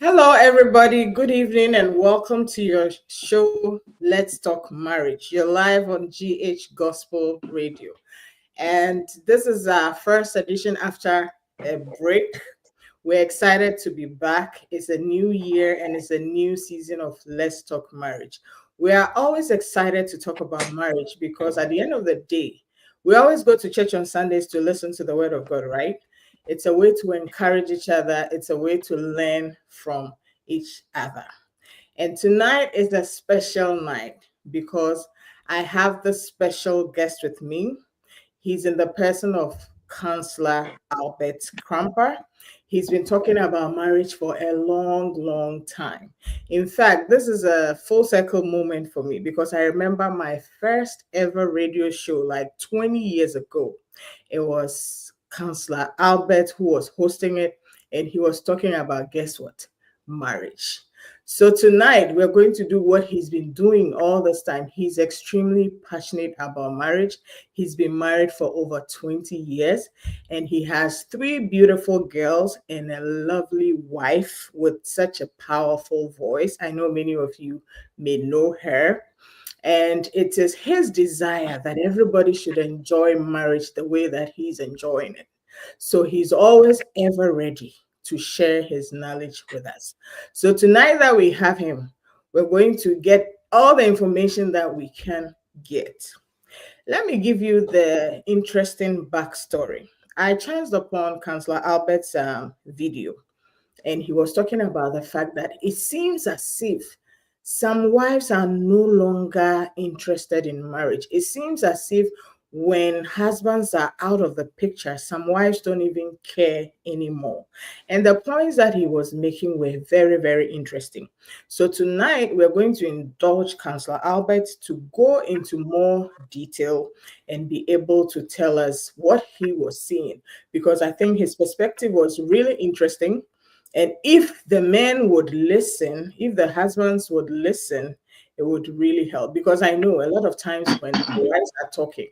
Hello, everybody. Good evening, and welcome to your show, Let's Talk Marriage. You're live on GH Gospel Radio. And this is our first edition after a break. We're excited to be back. It's a new year and it's a new season of Let's Talk Marriage. We are always excited to talk about marriage because at the end of the day, we always go to church on Sundays to listen to the Word of God, right? It's a way to encourage each other, it's a way to learn from each other. And tonight is a special night because I have this special guest with me. He's in the person of Counselor Albert KRAMPAH. He's been talking about marriage for a long, long time. In fact, this is a full circle moment for me because I remember my first ever radio show like 20 years ago. It was Counselor Albert who was hosting it, and he was talking about, guess what? Marriage. So tonight we're going to do what he's been doing all this time. He's extremely passionate about marriage. He's been married for over 20 years and he has three beautiful girls and a lovely wife with such a powerful voice. I know many of you may know her. And it is his desire that everybody should enjoy marriage the way that he's enjoying it. So he's always ever ready to share his knowledge with us. So tonight that we have him, we're going to get all the information that we can get. Let me give you the interesting backstory. I chanced upon Counselor Albert's video, and he was talking about the fact that it seems as if some wives are no longer interested in marriage. It seems as if when husbands are out of the picture, some wives don't even care anymore. And the points that he was making were very, very interesting. So tonight we're going to indulge Counselor Albert to go into more detail and be able to tell us what he was seeing, because I think his perspective was really interesting. And if the men would listen, if the husbands would listen, it would really help. Because I know a lot of times when the wives are talking,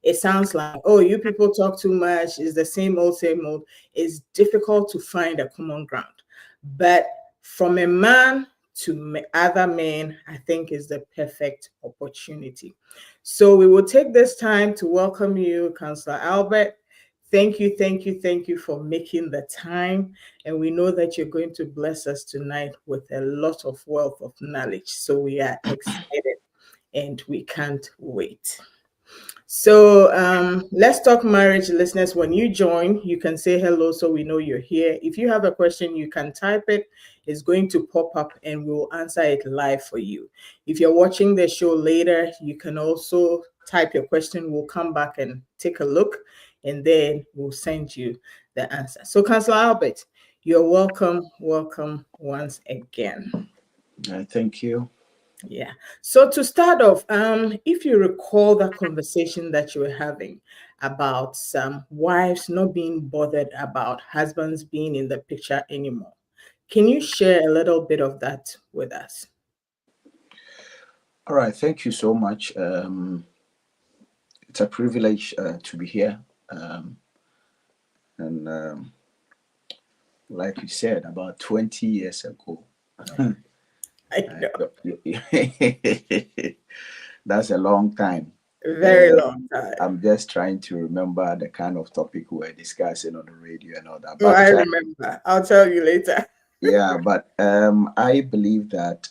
it sounds like, oh, you people talk too much. It's the same old, same old. It's difficult to find a common ground. But from a man to other men, I think is the perfect opportunity. So we will take this time to welcome you, Counselor Albert. Thank you, thank you, thank you for making the time. And we know that you're going to bless us tonight with a lot of wealth of knowledge. So we are excited and we can't wait. So let's talk marriage, listeners. When you join, you can say hello so we know you're here. If you have a question, you can type it. It's going to pop up and we'll answer it live for you. If you're watching the show later, you can also type your question. We'll come back and take a look and then we'll send you the answer. So, Councillor Albert, you're welcome. Welcome once again. Thank you. Yeah. So to start off, if you recall that conversation that you were having about some wives not being bothered about husbands being in the picture anymore, can you share a little bit of that with us? All right. Thank you so much. It's a privilege to be here. And like you said, about 20 years ago, I know. that's a long time. Very long time. I'm just trying to remember the kind of topic we were discussing on the radio and all that. Oh, I But remember. I'll tell you later. yeah, but I believe that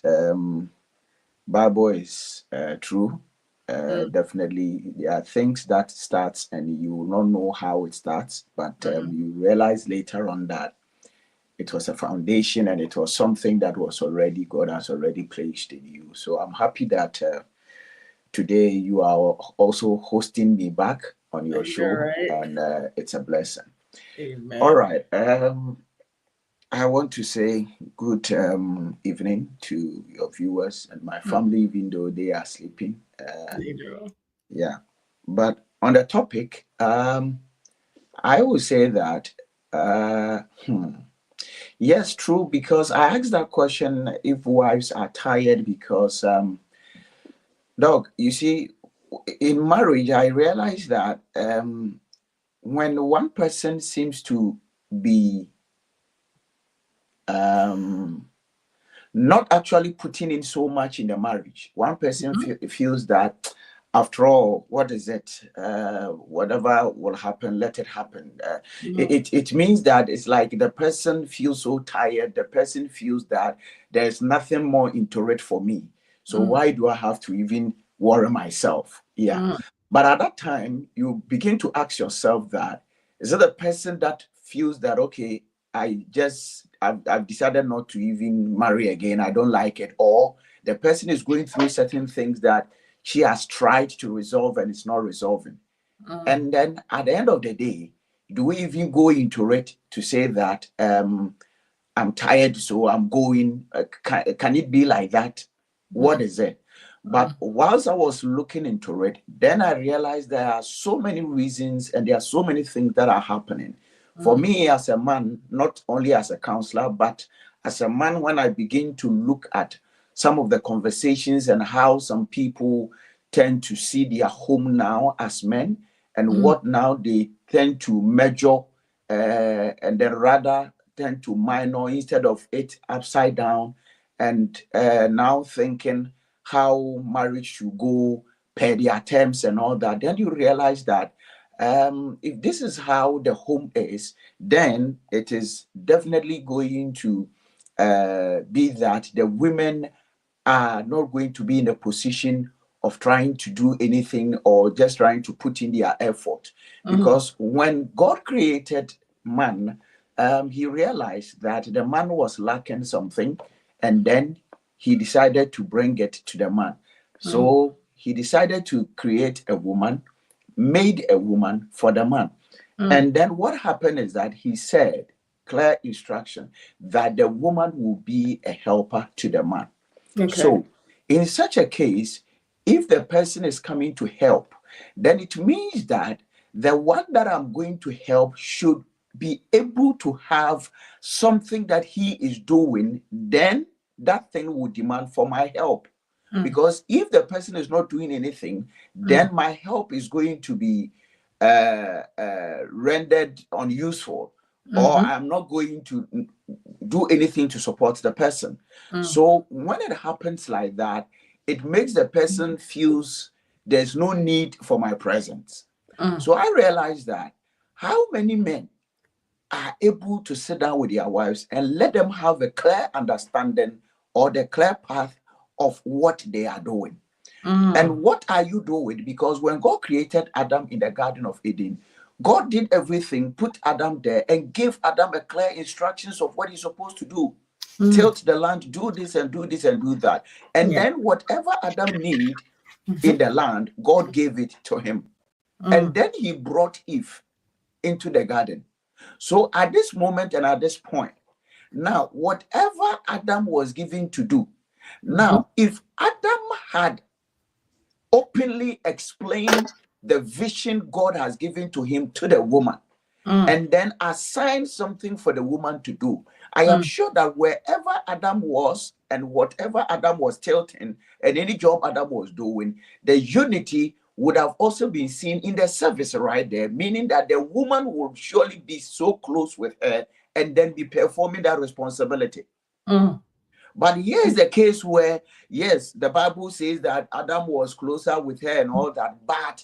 Bible is true. Definitely, there are things that starts and you will not know how it starts, but you realize later on that it was a foundation and it was something that was already God has already placed in you. So I'm happy that today you are also hosting me back on your show, right. and it's a blessing. Amen. All right. I want to say good evening to your viewers and my family, even though they are sleeping. Yeah. But on the topic, I would say that, yes, true, because I asked that question if wives are tired because, dog, you see, in marriage, I realized that when one person seems to be um, not actually putting in so much in the marriage. One person feels that, after all, what is it? Whatever will happen, let it happen. It means that it's like the person feels so tired. The person feels that there's nothing more into it for me. So why do I have to even worry myself? Yeah. But at that time, you begin to ask yourself that, is it the person that feels that, okay, I've decided not to even marry again. I don't like it. Or the person is going through certain things that she has tried to resolve and it's not resolving. And then at the end of the day, do we even go into it to say that I'm tired, so I'm going? Can it be like that? What is it? But whilst I was looking into it, then I realized there are so many reasons and there are so many things that are happening. For me, as a man, not only as a counselor, but as a man, when I begin to look at some of the conversations and how some people tend to see their home now as men and what now they tend to measure and then rather tend to minor instead of it upside down, and now thinking how marriage should go per their terms and all that, then you realize that if this is how the home is, then it is definitely going to be that the women are not going to be in a position of trying to do anything or just trying to put in their effort. Because when God created man, he realized that the man was lacking something, and then he decided to bring it to the man. So he decided to create a woman, made a woman for the man. And then what happened is that he said, clear instruction, that the woman will be a helper to the man. Okay. So, in such a case, if the person is coming to help, then it means that the one that I'm going to help should be able to have something that he is doing, then that thing will demand for my help. Because if the person is not doing anything, then my help is going to be rendered unuseful, or I'm not going to do anything to support the person. So when it happens like that, it makes the person feels there's no need for my presence. So I realized that how many men are able to sit down with their wives and let them have a clear understanding or the clear path of what they are doing. And what are you doing? Because when God created Adam in the Garden of Eden, God did everything, put Adam there, and gave Adam a clear instructions of what he's supposed to do. Tilt the land, do this and do this and do that. And Yeah. then whatever Adam need in the land, God gave it to him. And then he brought Eve into the garden. So at this moment and at this point, now whatever Adam was given to do, now if Adam had openly explain the vision God has given to him to the woman, and then assign something for the woman to do, I am sure that wherever Adam was and whatever Adam was tilting and any job Adam was doing, the unity would have also been seen in the service right there, meaning that the woman would surely be so close with her and then be performing that responsibility. But here's the case where, yes, the Bible says that Adam was closer with her and all that, but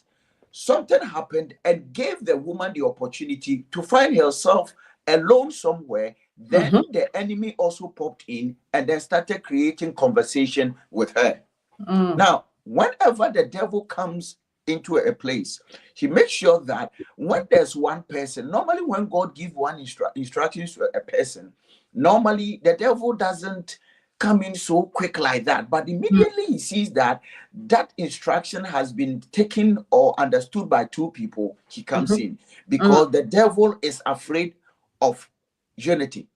something happened and gave the woman the opportunity to find herself alone somewhere. Then the enemy also popped in and then started creating conversation with her. Now, whenever the devil comes into a place, he makes sure that when there's one person, normally when God gives one instructions to a person, normally the devil doesn't come in so quick like that. But immediately he sees that that instruction has been taken or understood by two people, he comes in, because the devil is afraid of unity.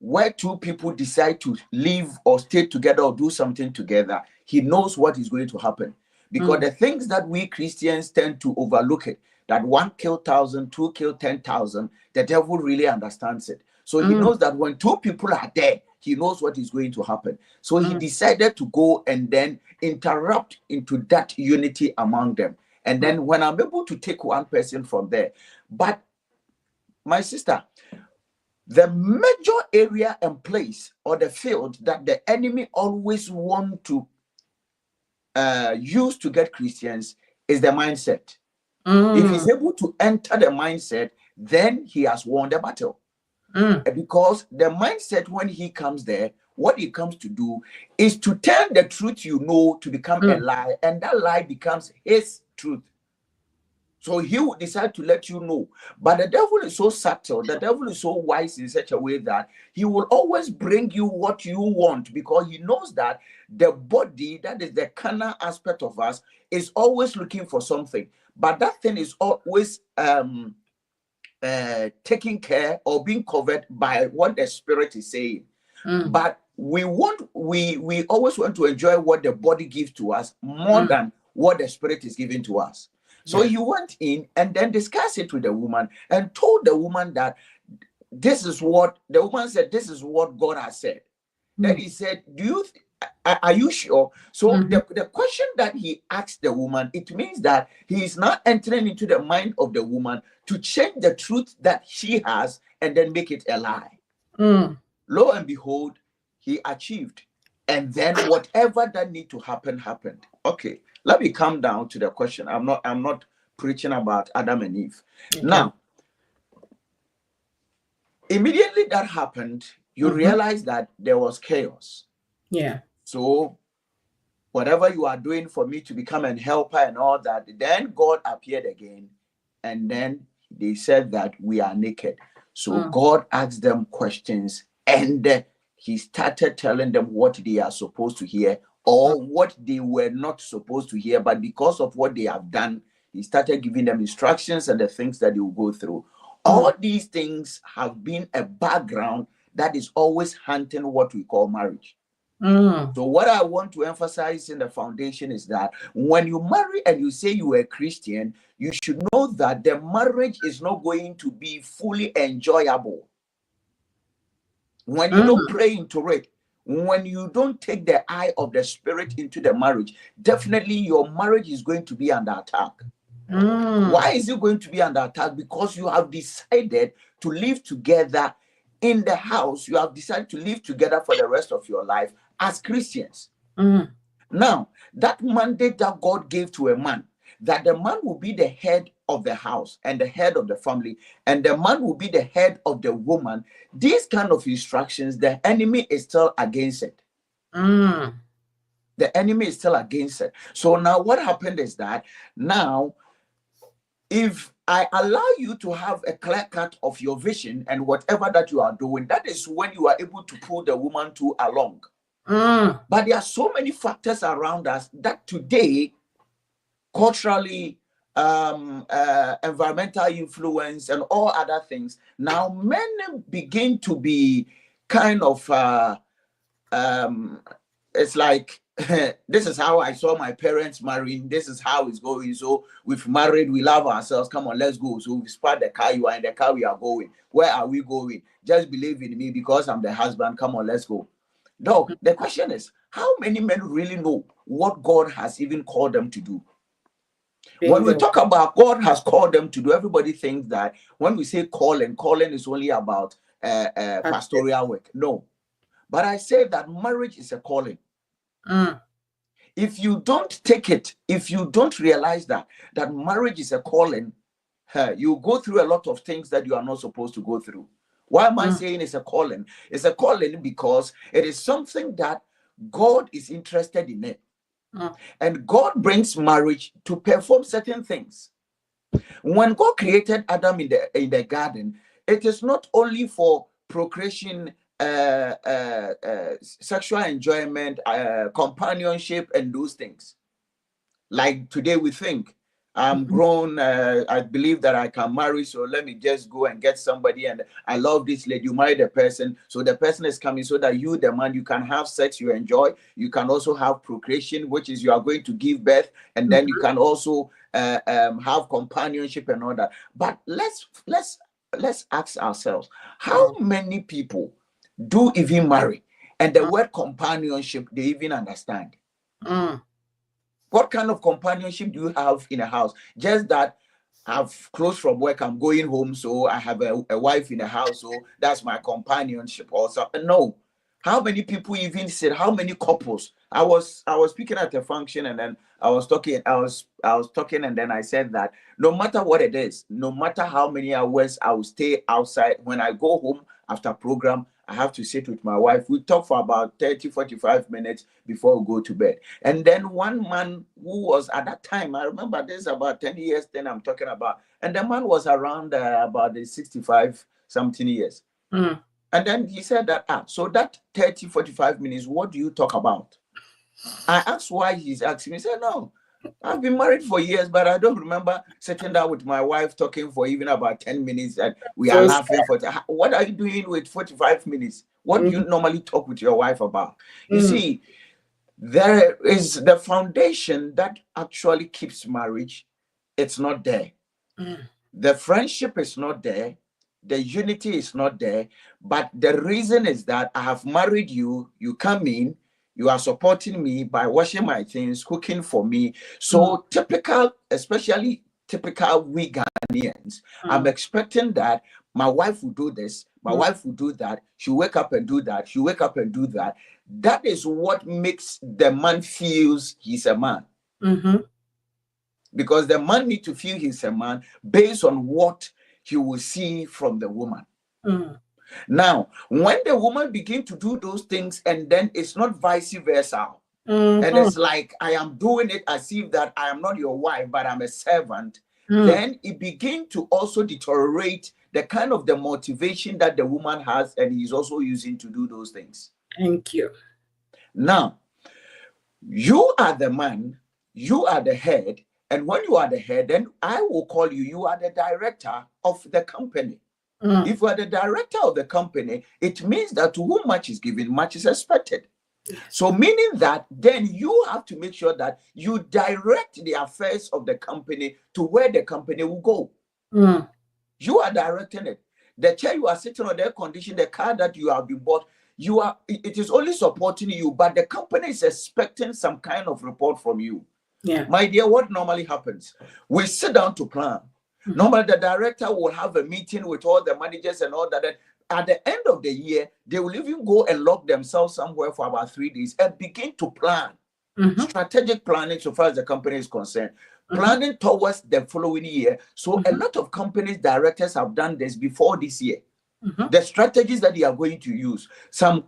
Where two people decide to live or stay together or do something together, he knows what is going to happen. Because the things that we Christians tend to overlook it, that one kill 1,000, two kill 10,000, the devil really understands it. So he knows that when two people are there, he knows what is going to happen. So he decided to go and then interrupt into that unity among them. And then when I'm able to take one person from there, but my sister, The major area and place or the field that the enemy always want to use to get Christians is the mindset. If he's able to enter the mindset, then he has won the battle. Because the mindset, when he comes there, what he comes to do is to turn the truth you know to become a lie, and that lie becomes his truth. So he will decide to let you know. But the devil is so subtle, the devil is so wise in such a way that he will always bring you what you want, because he knows that the body, that is the carnal aspect of us, is always looking for something. But that thing is always taking care or being covered by what the spirit is saying. But we always want to enjoy what the body gives to us more than what the spirit is giving to us. So he went in and then discussed it with the woman and told the woman that this is what the woman said, this is what God has said. Then he said, are you sure? So the question that he asked the woman, it means that he is now entering into the mind of the woman to change the truth that she has and then make it a lie. Lo and behold, he achieved. And then whatever that need to happen happened. Okay, let me come down to the question. I'm not preaching about Adam and Eve. Okay. Now, immediately that happened, you realize that there was chaos. Yeah. So whatever you are doing for me to become a helper and all that, then God appeared again, and then they said that we are naked. So God asked them questions, and he started telling them what they are supposed to hear or what they were not supposed to hear. But because of what they have done, he started giving them instructions and the things that they will go through. All these things have been a background that is always hunting what we call marriage. So what I want to emphasize in the foundation is that when you marry and you say you are a Christian, you should know that the marriage is not going to be fully enjoyable. When you don't pray into it, when you don't take the eye of the spirit into the marriage, definitely your marriage is going to be under attack. Why is it going to be under attack? Because you have decided to live together in the house. You have decided to live together for the rest of your life as Christians. Now, that mandate that God gave to a man, that the man will be the head of the house and the head of the family, and the man will be the head of the woman, these kind of instructions, the enemy is still against it. The enemy is still against it. So now what happened is that now, if I allow you to have a clear cut of your vision and whatever that you are doing, that is when you are able to pull the woman to along. But there are so many factors around us that today, culturally, environmental influence and all other things, now men begin to be kind of it's like this is how I saw my parents marrying, this is how it's going, so we've married, we love ourselves, come on, let's go. So we spark the car, you are in the car, we are going. Where are we going? Just believe in me because I'm the husband, come on, let's go. No, the question is, how many men really know what God has even called them to do? When we talk about God has called them to do, everybody thinks that when we say calling is only about pastoral work. No. But I say that marriage is a calling. If you don't take it, if you don't realize that marriage is a calling, you go through a lot of things that you are not supposed to go through. Why am I saying it's a calling? It's a calling because it is something that God is interested in it. And God brings marriage to perform certain things. When God created Adam in the garden, it is not only for procreation, sexual enjoyment, companionship, and those things. Like today we think, I'm grown, I believe that I can marry, so let me just go and get somebody, and I love this lady. You marry the person, so the person is coming so that you, the man, you can have sex, you enjoy. You can also have procreation, which is you are going to give birth, and then you can also have companionship and all that. But let's ask ourselves, how many people do even marry, and the word companionship they even understand? What kind of companionship do you have in a house? Just that I've closed from work, I'm going home, so I have a wife in the house, so that's my companionship also. No. How many people even said, how many couples? I was speaking at a function, and then I was talking, and then I said that no matter what it is, no matter how many hours I will stay outside, when I go home after program, I have to sit with my wife. We talk for about 30, 45 minutes before we go to bed. And then one man who was at that time, I remember this about 10 years, then I'm talking about, and the man was around about the 65 something years. Mm. And then he said that, so that 30, 45 minutes, what do you talk about? I asked why he's asking me. He said, no, I've been married for years, but I don't remember sitting down with my wife talking for even about 10 minutes and we are So laughing for. What are you doing with 45 minutes? What do you mm, normally talk with your wife about? You mm, see, there is the foundation that actually keeps marriage. It's not there. mm, The friendship is not there. The unity is not there. But the reason is that I have married you. You come in, you are supporting me by washing my things, cooking for me. mm, So typical, especially typical we Ghanaians, I'm mm, expecting that my wife will do this, my mm, wife will do that. She'll wake up and do that. She'll wake up and do that. That is what makes the man feels he's a man, mhm, because the man need to feel he's a man based on what he will see from the woman. mm, Now, when the woman begin to do those things, and then it's not vice versa, and mhm, it's like I am doing it as if that I am not your wife, but I'm a servant, mm. then it begin to also deteriorate the kind of the motivation that the woman has, and he's also using to do those things. Thank you. Now, you are the man, you are the head, and when you are the head, then I will call you, you are the director of the company. Mm. If you are the director of the company, it means that to whom much is given, much is expected. Yes. So, meaning that then you have to make sure that you direct the affairs of the company to where the company will go. Mm, You are directing it. The chair you are sitting on, the condition, the car that you have been bought, it is only supporting you, but the company is expecting some kind of report from you. yeah. My dear, what normally happens? We sit down to plan. Mhm, Normally, the director will have a meeting with all the managers and all that. And at the end of the year, they will even go and lock themselves somewhere for about 3 days and begin to plan. mhm, Strategic planning, so far as the company is concerned, mhm, planning towards the following year. So, a mhm, lot of companies' directors have done this before this year. mhm. The strategies that they are going to use, some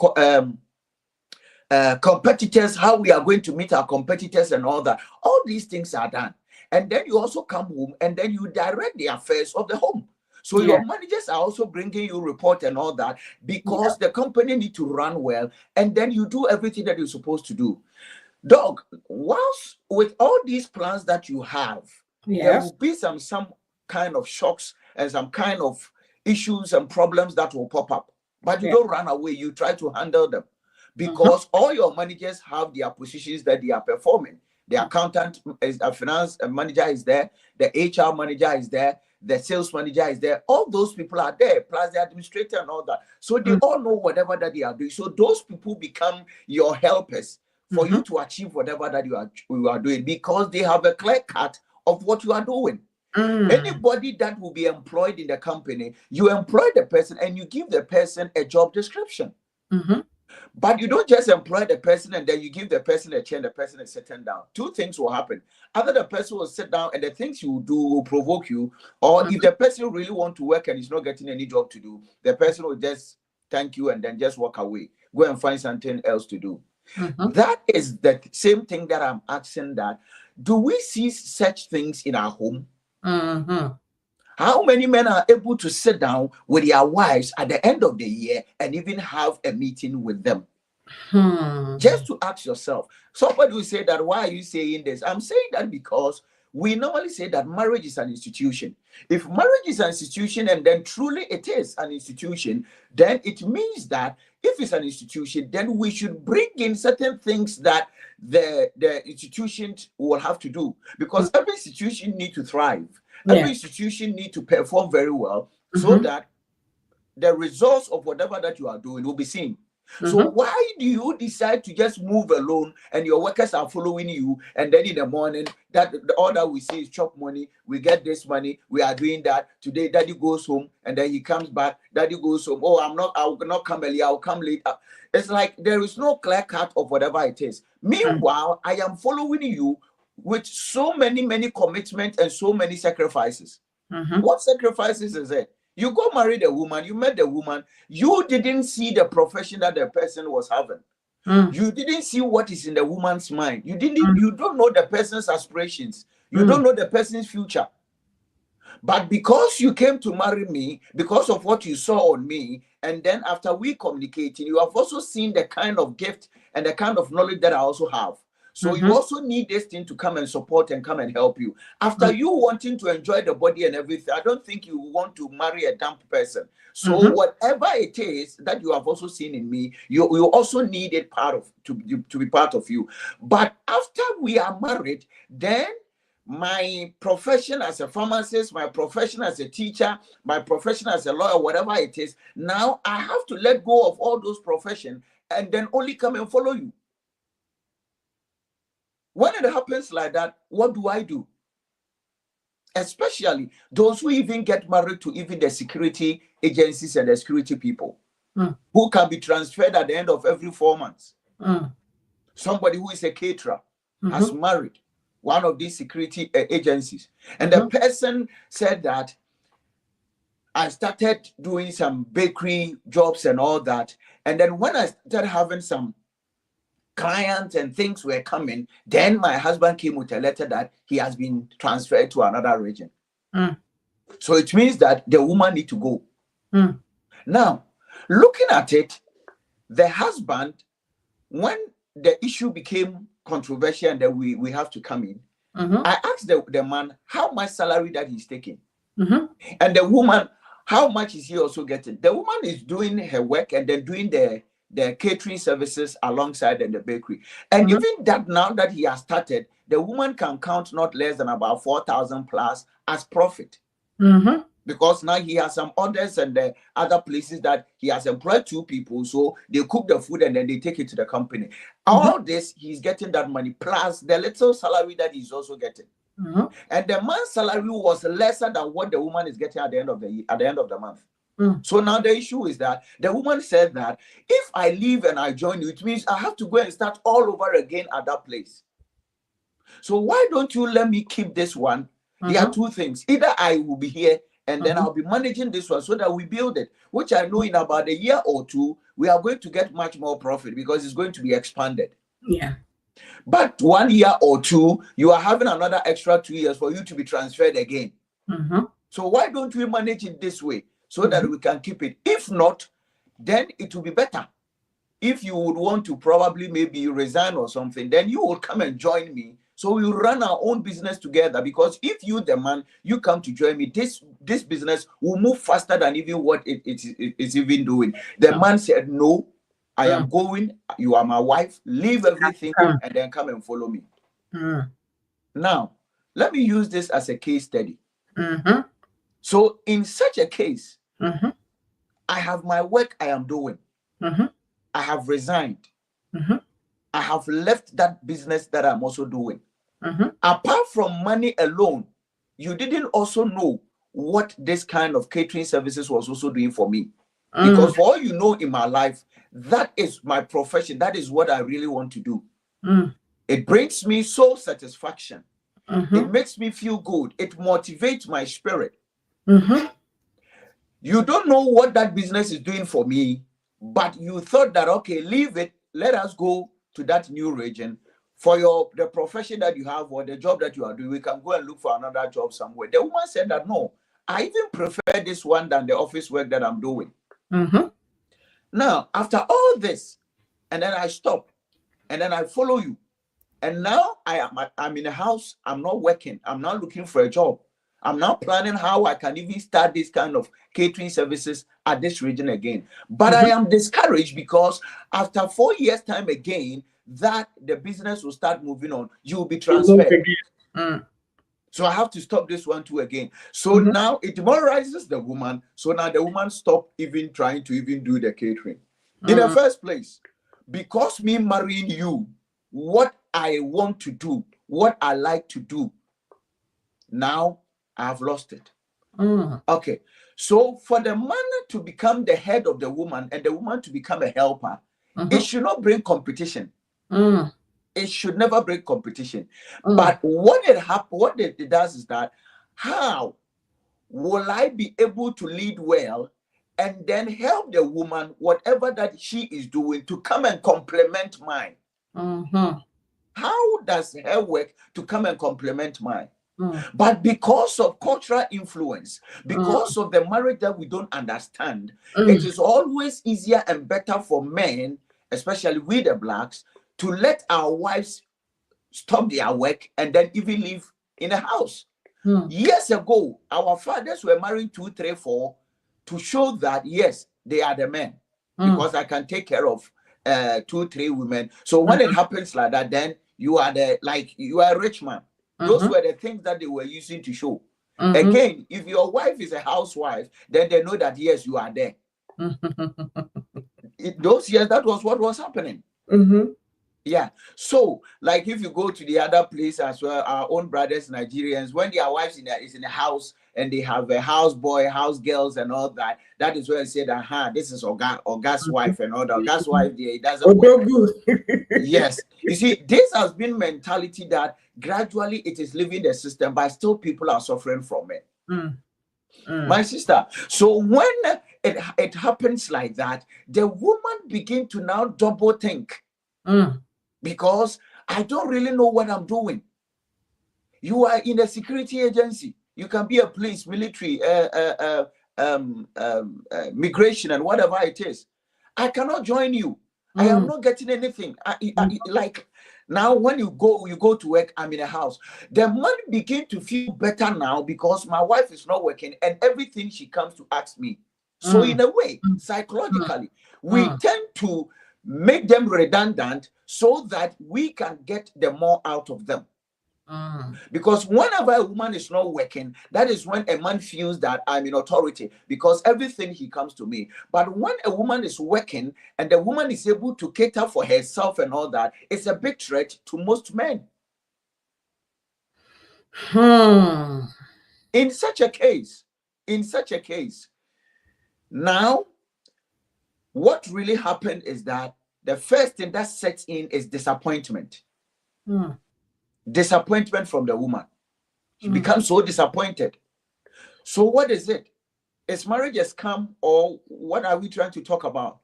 competitors, how we are going to meet our competitors and all that. All these things are done. And then you also come home and then you direct the affairs of the home. So Yeah. your managers are also bringing you report and all that, Yeah. because the company need to run well, and then you do everything that you're supposed to do. Dog, whilst with all these plans that you have, there Yes. will be some kind of shocks and some kind of issues and problems that will pop up. But you Yeah. don't run away, you try to handle them, Mhm, because all your managers have their positions that they are performing. The mm, accountant is a finance manager is there, the HR manager is there, the sales manager is there. All those people are there, plus the administrator and all that. So they mm, all know whatever that they are doing. So those people become your helpers for you mhm, to achieve whatever that you are doing, because they have a clear cut of what you are doing. mm, Anybody that will be employed in the company, you employ the person and you give the person a job description. mhm. But you don't just employ the person and then you give the person a chair and the person is sitting down. Two things will happen. Either the person will sit down and the things you will do will provoke you, or if Mhm, the person really want to work and is not getting any job to do, the person will just thank you and then just walk away. Go and find something else to do. mhm, That is the same thing that I'm asking, that do we see such things in our home? mhm. How many men are able to sit down with their wives at the end of the year and even have a meeting with them? Hmm. Just to ask yourself. Somebody will say that, why are you saying this? I'm saying that because we normally say that marriage is an institution. If marriage is an institution, and then truly it is an institution, then it means that if it's an institution, then we should bring in certain things that the institution will have to do, Mm. because every institution need to thrive. Every Yeah. institution need to perform very well, so Mhm, that the results of whatever that you are doing will be seen. So why do you decide to just move alone and your workers are following you? And then in the morning, all that we see is chop money. We get this money. We are doing that. Today, daddy goes home and then he comes back. Daddy goes home. Oh, I will not come early. I'll come late. It's like there is no clear cut of whatever it is. Meanwhile, I am following you with so many commitments and so many sacrifices. What sacrifices is it? You go marry the woman, you met the woman, you didn't see the profession that the person was having. You didn't see what is in the woman's mind. You don't know the person's aspirations. You don't know the person's future. But because you came to marry me, because of what you saw on me, and then after we communicating, you have also seen the kind of gift and the kind of knowledge that I also have. So you also need this thing to come and support and come and help you. After you wanting to enjoy the body and everything, I don't think you want to marry a dumb person. So whatever it is that you have also seen in me, you also need it to be part of you. But after we are married, then my profession as a pharmacist, my profession as a teacher, my profession as a lawyer, whatever it is, now I have to let go of all those professions and then only come and follow you. When it happens like that, what do? Especially those who even get married to even the security agencies and the security people who can be transferred at the end of every 4 months. Somebody who is a caterer has married one of these security agencies. And the person said that I started doing some bakery jobs and all that. And then when I started having some clients and things were coming, then my husband came with a letter that he has been transferred to another region. So it means that the woman need to go. Now, looking at it, the husband, when the issue became controversial and that we have to come in, I asked the man how much salary that he's taking. And the woman, how much is he also getting? The woman is doing her work and then doing the catering services alongside in the bakery. And even that now that he has started, the woman can count not less than about 4,000 plus as profit. Because now he has some orders and the other places that he has employed 2 people. So they cook the food and then they take it to the company. All this, he's getting that money plus the little salary that he's also getting. And the man's salary was lesser than what the woman is getting at the end of the month. So now the issue is that the woman said that if I leave and I join you, it means I have to go and start all over again at that place. So why don't you let me keep this one? There are 2 things. Either I will be here and then I'll be managing this one so that we build it, which I know in about a year or 2, we are going to get much more profit because it's going to be expanded. Yeah. But 1 year or 2, you are having another extra 2 years for you to be transferred again. So why don't we manage it this way so that we can keep it? If not, then it will be better. If you would want to probably maybe resign or something, then you will come and join me. So we will run our own business together, because if you, the man, you come to join me, this business will move faster than even what it's even doing. The man said, no, I am going. You are my wife. Leave everything and then come and follow me. Now, let me use this as a case study. So in such a case, I have my work I am doing. I have resigned. I have left that business that I'm also doing. Apart from money alone, you didn't also know what this kind of catering services was also doing for me. Because for all you know in my life, that is my profession. That is what I really want to do. It brings me soul satisfaction. It makes me feel good. It motivates my spirit. You don't know what that business is doing for me, but you thought that, okay, leave it. Let us go to that new region. For the profession that you have or the job that you are doing, we can go and look for another job somewhere. The woman said that, no, I even prefer this one than the office work that I'm doing. Now, after all this, and then I stop, and then I follow you, and now I'm in a house, I'm not working, I'm not looking for a job. I'm now planning how I can even start this kind of catering services at this region again. But I am discouraged because after 4 years' time again, that the business will start moving on. You will be transferred. So I have to stop this one too again. So now it demoralizes the woman. So now the woman stopped even trying to even do the catering. In the first place, because me marrying you, what I want to do, what I like to do, now I've lost it. Okay. So for the man to become the head of the woman and the woman to become a helper, it should not bring competition. It should never bring competition. But what it does is that, how will I be able to lead well and then help the woman, whatever that she is doing, to come and complement mine? How does her work to come and complement mine? But because of cultural influence, because of the marriage that we don't understand, it is always easier and better for men, especially we the blacks, to let our wives stop their work and then even live in the house. Years ago, our fathers were marrying 2, 3, 4 to show that, yes, they are the men, because I can take care of 2, 3 women. So when it happens like that, then you are you are a rich man. Those were the things that they were using to show. Again, if your wife is a housewife, then they know that, yes, you are there. Those years, that was what was happening. Yeah. So, like, if you go to the other place as well, our own brothers, Nigerians, when their wives is in the house and they have a house boy, house girls, and all that, that is where I said, this is Oga's wife and all that. Oga's wife, it doesn't work. Yes. You see, this has been mentality that gradually it is leaving the system, but still people are suffering from it. My sister. So when it happens like that, the woman begin to now double think. Because I don't really know what I'm doing. You are in a security agency. You can be a police, military, migration, and whatever it is. I cannot join you. I am not getting anything. Like now, when you go to work, I'm in a house. The man begin to feel better now because my wife is not working, and everything she comes to ask me. So in a way, psychologically, we tend to make them redundant so that we can get the more out of them. Because whenever a woman is not working, that is when a man feels that I'm in authority, because everything he comes to me. But when a woman is working and the woman is able to cater for herself and all that, it's a big threat to most men. In such a case, now what really happened is that the first thing that sets in is disappointment. Disappointment from the woman. She becomes so disappointed. So what is it? Is marriage a scam, or what are we trying to talk about?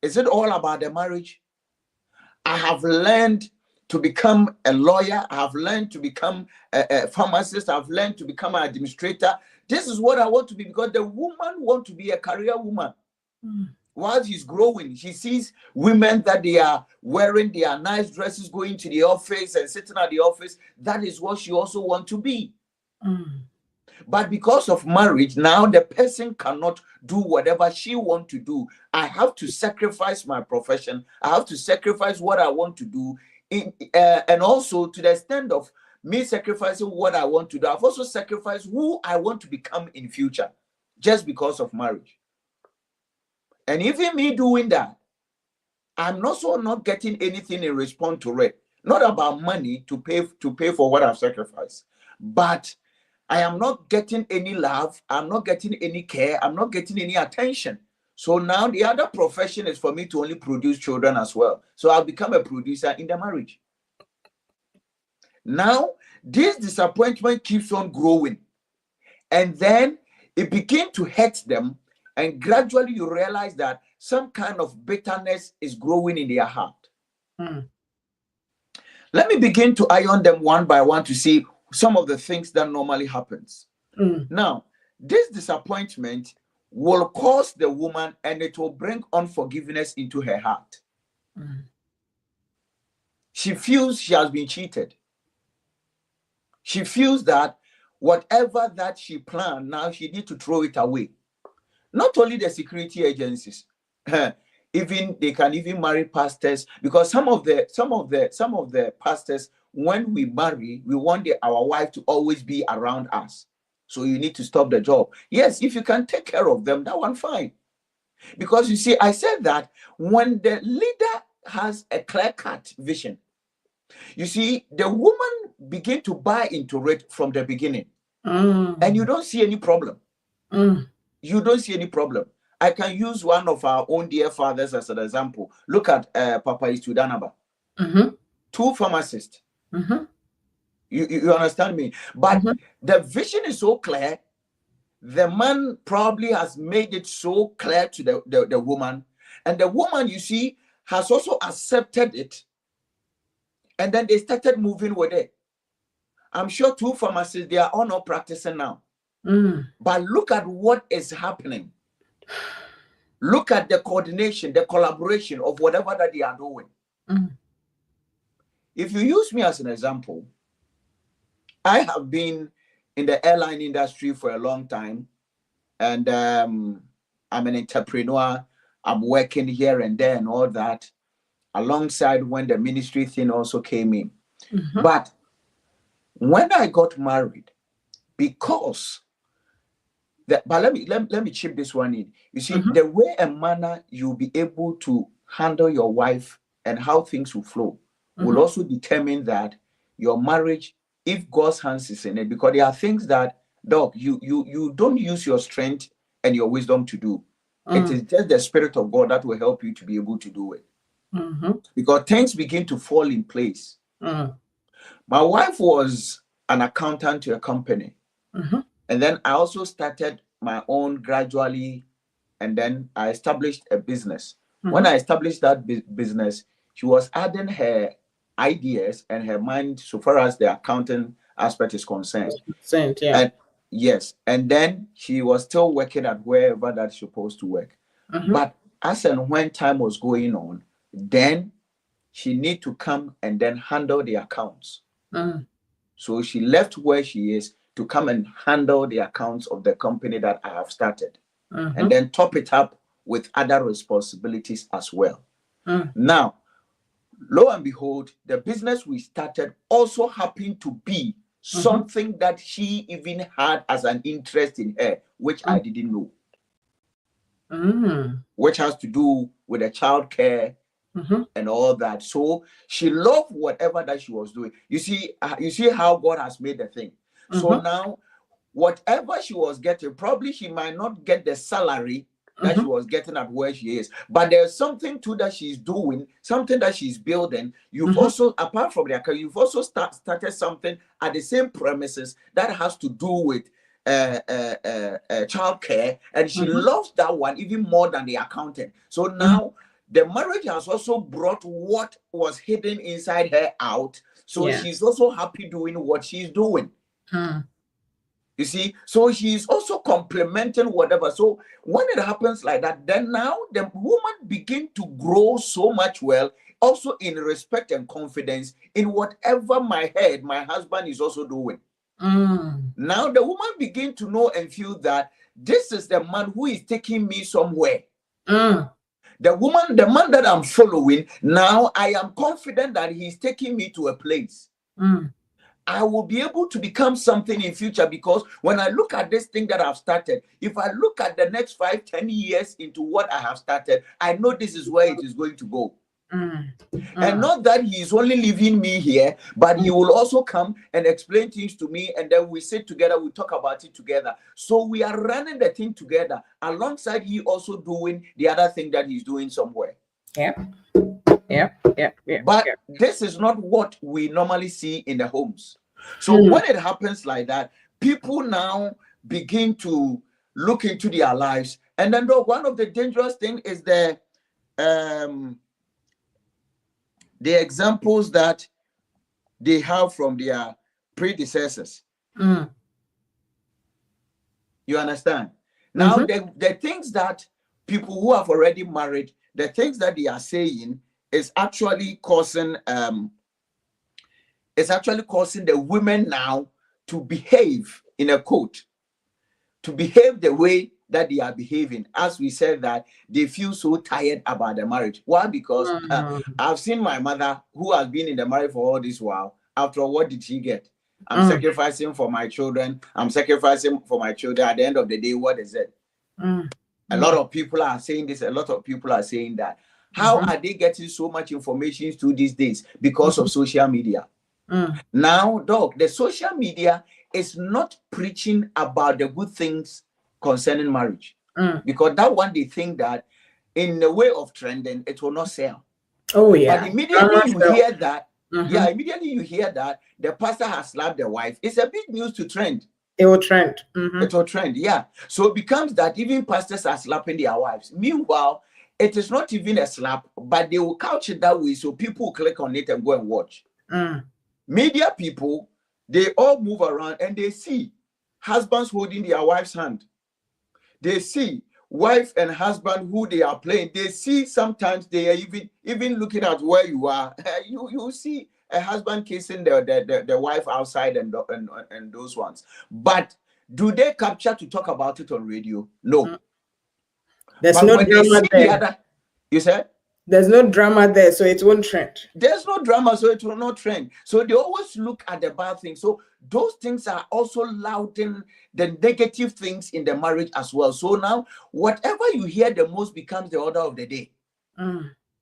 Is it all about the marriage? I have learned to become a lawyer. I have learned to become a pharmacist. I've learned to become an administrator. This is what I want to be, because the woman wants to be a career woman. While she's growing, she sees women that they are wearing their nice dresses, going to the office and sitting at the office. That is what she also wants to be. But because of marriage, now the person cannot do whatever she wants to do. I have to sacrifice my profession. I have to sacrifice what I want to do. And also, to the extent of me sacrificing what I want to do, I've also sacrificed who I want to become in future, just because of marriage. And even me doing that, I'm also not getting anything in response to it. Not about money to pay for what I've sacrificed, but I am not getting any love. I'm not getting any care. I'm not getting any attention. So now the other profession is for me to only produce children as well. So I'll become a producer in the marriage. Now, this disappointment keeps on growing. And then it begins to hurt them. And gradually you realize that some kind of bitterness is growing in their heart. Let me begin to iron them one by one to see some of the things that normally happens. Now, this disappointment will cause the woman, and it will bring unforgiveness into her heart. She feels she has been cheated. She feels that whatever that she planned, now she needs to throw it away. Not only the security agencies, even they can even marry pastors, because some of the pastors, when we marry, we want our wife to always be around us. So you need to stop the job. Yes, if you can take care of them, that one fine. Because you see, I said that when the leader has a clear-cut vision, you see, the woman begin to buy into it from the beginning. And you don't see any problem. You don't see any problem. I can use one of our own dear fathers as an example. Look at Papa Istudanaba. 2 pharmacists. You understand me? But the vision is so clear. The man probably has made it so clear to the woman. And the woman, you see, has also accepted it. And then they started moving with it. I'm sure 2 pharmacists, they are all not practicing now. But look at what is happening. Look at the coordination, the collaboration of whatever that they are doing. If you use me as an example, I have been in the airline industry for a long time. And I'm an entrepreneur. I'm working here and there and all that, alongside when the ministry thing also came in. But when I got married, because but let me chip this one in. You see, the way and manner you'll be able to handle your wife and how things will flow will also determine that your marriage, if God's hands is in it, because there are things that, dog, you don't use your strength and your wisdom to do. It is just the Spirit of God that will help you to be able to do it. Because things begin to fall in place. My wife was an accountant to a company. And then I also started my own gradually. And then I established a business. When I established that business, she was adding her ideas and her mind so far as the accounting aspect is concerned. And yes, and then she was still working at wherever that's supposed to work. But as and when time was going on, then she need to come and then handle the accounts. So she left where she is to come and handle the accounts of the company that I have started. And then top it up with other responsibilities as well. Now, lo and behold, the business we started also happened to be something that she even had as an interest in her, which I didn't know. Which has to do with the child care and all that. So she loved whatever that she was doing. You see how God has made the thing. So now, whatever she was getting, probably she might not get the salary that she was getting at where she is, but there's something too that she's doing, something that she's building. You've also, apart from the you've also started something at the same premises that has to do with childcare, and she loves that one even more than the accountant. So now the marriage has also brought what was hidden inside her out. So she's also happy doing what she's doing. You see, so she's also complementing whatever. So when it happens like that, then now the woman begin to grow so much well, also in respect and confidence in whatever my husband is also doing. Now the woman begin to know and feel that this is the man who is taking me somewhere. The man that I'm following, now I am confident that he's taking me to a place. I will be able to become something in future, because when I look at this thing that I've started, if I look at the next 5-10 years into what I have started, I know this is where it is going to go. And not that he is only leaving me here, but he will also come and explain things to me, and then we sit together, we talk about it together. So we are running the thing together alongside he also doing the other thing that he's doing somewhere. But this is not what we normally see in the homes. So when it happens like that, people now begin to look into their lives. And then one of the dangerous things is the examples that they have from their predecessors. You understand? Now, the things that people who have already married, the things that they are saying is actually causing the women now to behave in a quote, to behave the way that they are behaving. As we said, that they feel so tired about the marriage. Why? Because I've seen my mother, who has been in the marriage for all this while. After all, what did she get? I'm sacrificing for my children. I'm sacrificing for my children. At the end of the day, what is it? A lot of people are saying this. A lot of people are saying that. How are they getting so much information through these days? Because of social media. Now, dog, the social media is not preaching about the good things concerning marriage. Because that one, they think that in the way of trending, it will not sell. Oh, yeah. But immediately you hear that, immediately you hear that the pastor has slapped the wife, it's a big news to trend. It will trend. It will trend, yeah. So it becomes that even pastors are slapping their wives. Meanwhile, it is not even a slap, but they will couch it that way so people will click on it and go and watch. Media people, they all move around and they see husbands holding their wife's hand. They see wife and husband who they are playing. They see sometimes they are even looking at where you are. You see a husband kissing the wife outside and those ones. But do they capture to talk about it on radio? No. There's but no when drama they see there. The other, you said? There's no drama there, so it won't trend. There's no drama, so it will not trend. So they always look at the bad things. So those things are also lauding the negative things in the marriage as well. So now, whatever you hear the most becomes the order of the day.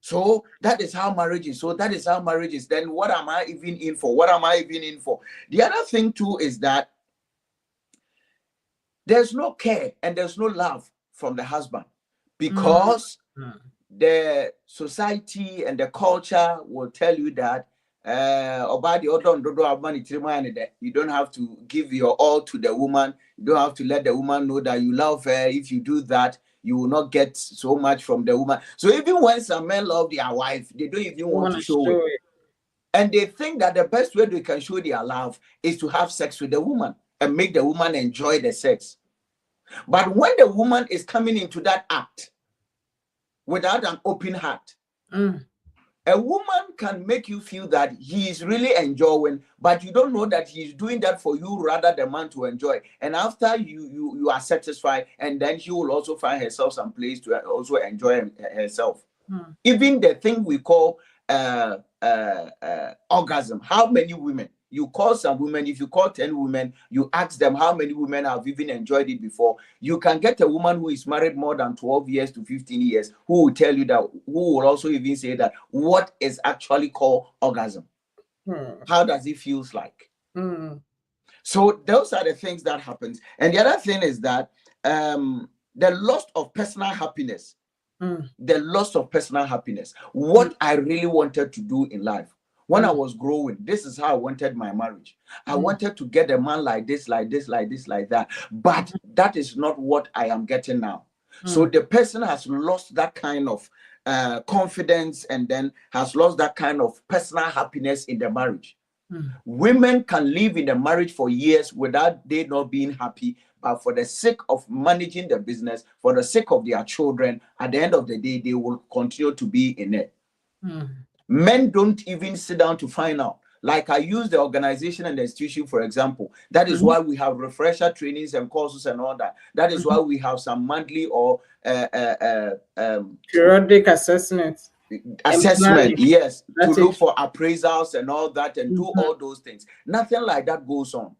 So that is how marriage is. So that is how marriage is. Then what am I even in for? What am I even in for? The other thing too is that there's no care and there's no love from the husband because the society and the culture will tell you that you don't have to give your all to the woman. You don't have to let the woman know that you love her. If you do that, you will not get so much from the woman. So even when some men love their wife, they don't even want to show it. And they think that the best way they can show their love is to have sex with the woman and make the woman enjoy the sex. But when the woman is coming into that act without an open heart, a woman can make you feel that he is really enjoying, but you don't know that he's doing that for you rather than man to enjoy. And after you are satisfied, and then she will also find herself some place to also enjoy herself. Even the thing we call orgasm. How many women? You call some women, if you call 10 women, you ask them how many women have even enjoyed it before. You can get a woman who is married more than 12 years to 15 years who will tell you that, who will also even say that what is actually called orgasm. How does it feel like? So those are the things that happens. And the other thing is that the loss of personal happiness. The loss of personal happiness. What I really wanted to do in life. When I was growing, this is how I wanted my marriage. I wanted to get a man like this, like this, like this, like that. But that is not what I am getting now. So the person has lost that kind of confidence and then has lost that kind of personal happiness in the marriage. Women can live in the marriage for years without they not being happy, but for the sake of managing the business, for the sake of their children, at the end of the day, they will continue to be in it. Men don't even sit down to find out. Like I use the organization and the institution, for example. That is why we have refresher trainings and courses and all that. That is why we have some monthly or periodic assessments. Assessment, yes, to look for appraisals and all that and do all those things. Nothing like that goes on.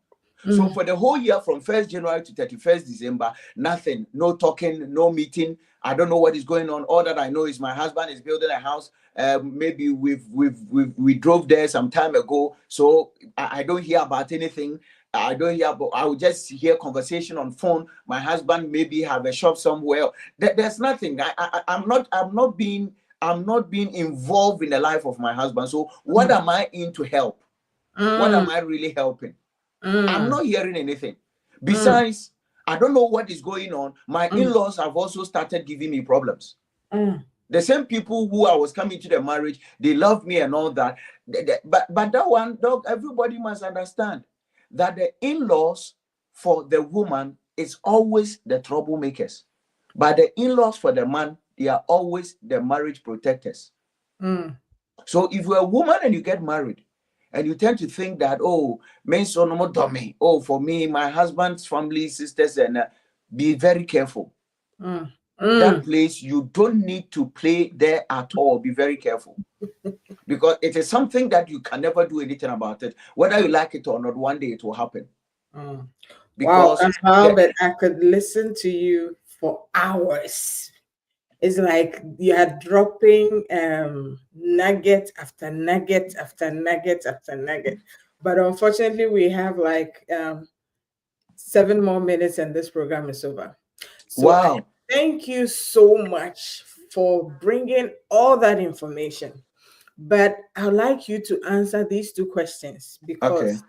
So for the whole year from 1st January to 31st December, nothing, no talking, no meeting. I don't know what is going on. All that I know is my husband is building a house. Maybe we drove there some time ago. So I don't hear about anything. I don't hear about, I will just hear conversation on phone. My husband maybe have a shop somewhere. There's nothing. I'm not being involved in the life of my husband. So what am I in to help? What am I really helping? I'm not hearing anything. Besides, I don't know what is going on. My in-laws have also started giving me problems. The same people who I was coming to the marriage, they love me and all that. But that one, dog, everybody must understand that the in-laws for the woman is always the troublemakers. But the in-laws for the man, they are always the marriage protectors. So if you're a woman and you get married, and you tend to think that, oh, men so no more dummy. Oh, for me, my husband's family, sisters, and be very careful. That place, you don't need to play there at all. Be very careful. Because it is something that you can never do anything about it. Whether you like it or not, one day it will happen. Wow, but I could listen to you for hours. It's like you are dropping nugget after nugget after nugget after nugget. But unfortunately, we have like 7 more minutes and this program is over. So I Wow. thank you so much for bringing all that information. But I'd like you to answer these two questions Okay. because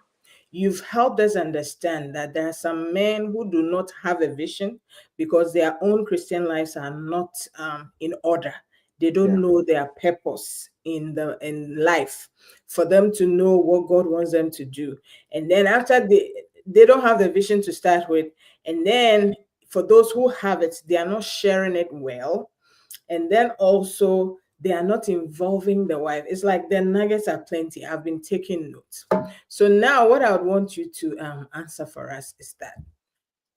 you've helped us understand that there are some men who do not have a vision because their own Christian lives are not in order. They don't Yeah. know their purpose in life for them to know what God wants them to do. And then after they don't have the vision to start with, and then for those who have it, they are not sharing it well, and then also they are not involving the wife. It's like the nuggets are plenty. I've been taking notes. So now what I would want you to answer for us is that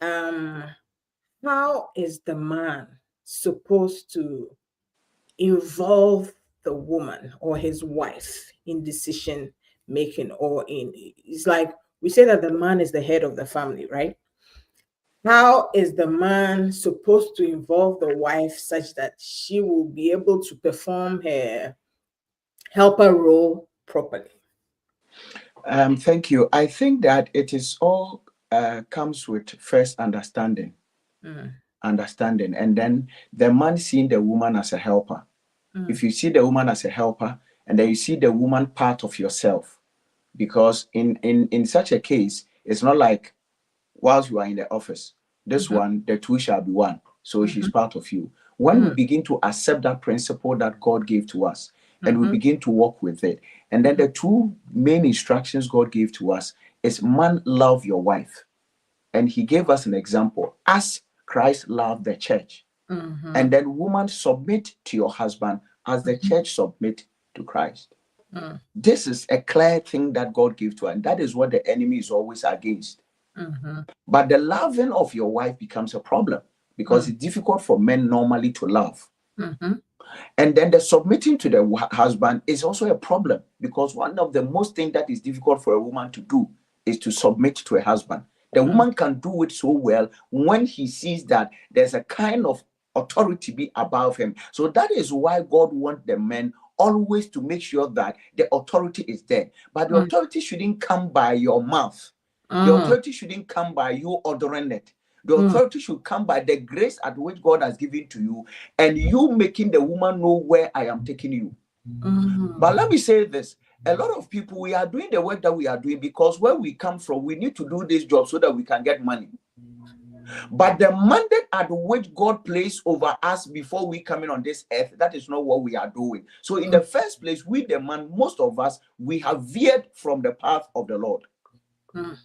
um how is the man supposed to involve the woman or his wife in decision making, or in, it's like we say that the man is the head of the family, right? How is the man supposed to involve the wife such that she will be able to perform her helper role properly? Thank you. I think that it is all comes with first Mm, understanding, and then the man seeing the woman as a helper. If mm, you see the woman as a helper, and then you see the woman part of yourself, because in such a case, it's not like whilst you are in the office, this mhm, one, the two shall be one. So she's mhm, part of you. When we mm, begin to accept that principle that God gave to us, and we mhm, begin to work with it, and then mhm, the two main instructions God gave to us is, man, love your wife. And he gave us an example as Christ loved the church. And mhm, then, woman, submit to your husband as the mhm, church submit to Christ. mm, This is a clear thing that God gave to us, and that is what the enemy is always against. mhm, But the loving of your wife becomes a problem because mm, it's difficult for men normally to love. mhm, And then the submitting to the husband is also a problem because one of the most things that is difficult for a woman to do is to submit to a husband. The mm, woman can do it so well when he sees that there's a kind of authority be above him. So that is why God wants the men always to make sure that the authority is there. But the mm, authority shouldn't come by your mouth. The mm, authority shouldn't come by you ordering it. The mm, authority should come by the grace at which God has given to you, and you making the woman know where I am taking you. But let mm, me say this, a lot of people, we are doing the work that we are doing because where we come from, we need to do this job so that we can get money. But the mandate at which God placed over us before we come in on this earth, that is not what we are doing. So, in mm, the first place, we, the man, most of us, we have veered from the path of the Lord. mm,